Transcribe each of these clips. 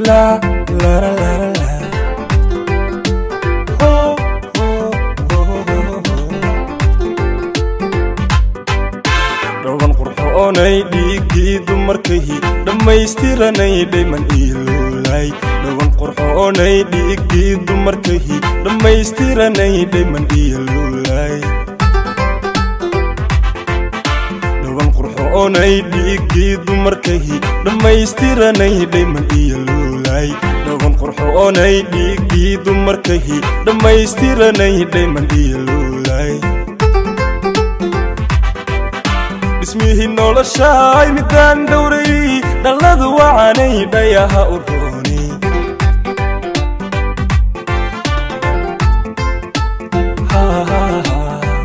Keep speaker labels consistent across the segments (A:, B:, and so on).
A: la la la la la. Oh oh oh. Dhawan qurxoonay dhigii dumarkii dhamaystiranay dhayman ilulay. Dhawan qurxoonay dhigii dumarkii dhamaystiranay dhayman ilulay. Dhawan qurxoonay dhigii dumarkii dhamaystiranay dhayman ilulay. Dhawan qurxoonay dhigii dumarkii dhamaystiranay dhayman ilulay. Ismihi noloshay midaan dhowray dhaladu wacanay dhayaha uroni.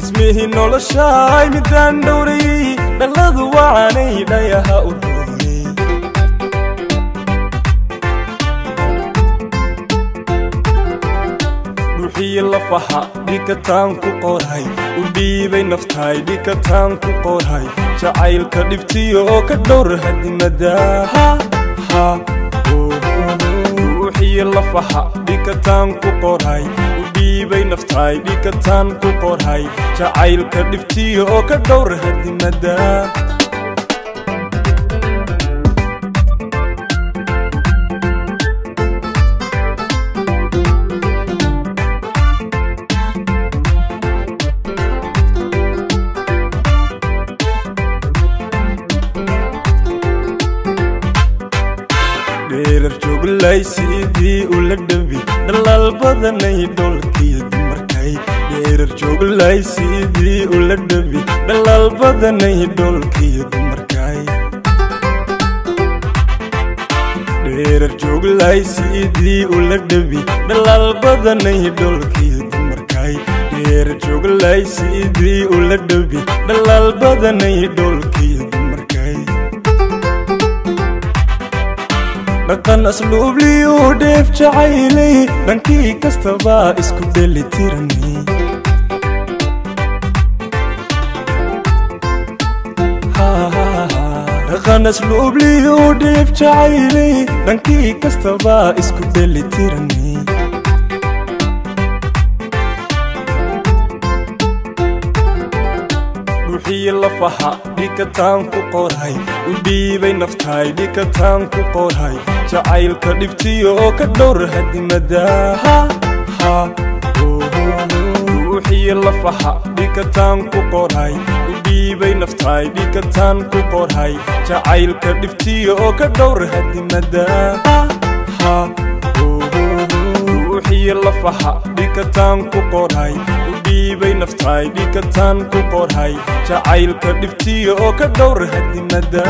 A: Ismihi noloshay midaan dhowray dhaladu wacanay dhayaha uroni. Ruuxiya lafaha dhikataan ku qoray u dhiibay naftaay dhikataan ku qoray. Jacaylka dhibtiyo oo ka dhowr hadimada ruuxiya lafaha dhikataan ku qoray u dhiibay naftaay dhikataan ku qoray. Jacaylka dhibtiyo oo ka dhowr hadimada. Dheerar jooglay sidii ula dhabi dhalal badanay dholkiyo dumarkay. Dheerar jooglay sidii ula dhabi dhalal badanay dholkiyo dumarkay. Dheerar jooglay sidii ula dhabi dhalal badanay dholkiyo dumarkay. Dheerar jooglay sidii ula dhabi dhalal badanay dholkiyo dumarkay. Dhaqan asluub liyo dheef jacaylay dhankii kastaba isku dheelitirani. Dhaqan asluub liyo dheef jacaylay dhankii kastaba isku dheelitirani. Ruuxiya lafaha dhikataan ku qoray u dhiibay naftaay dhikataan ku qoray. Jacaylka dhibtiyo oo ka dhowr hadimada ruuxiya lafaha dhikataan ku qoray u dhiibay naftaay dhikataan ku qoray. Jacaylka dhibtiyo oo ka dhowr hadimada ruuxiya lafaha dhikataan ku qoray u dhiibay naftaay dhikataan ku qoray. Jacaylka dhibtiyo oo ka dhowr hadimada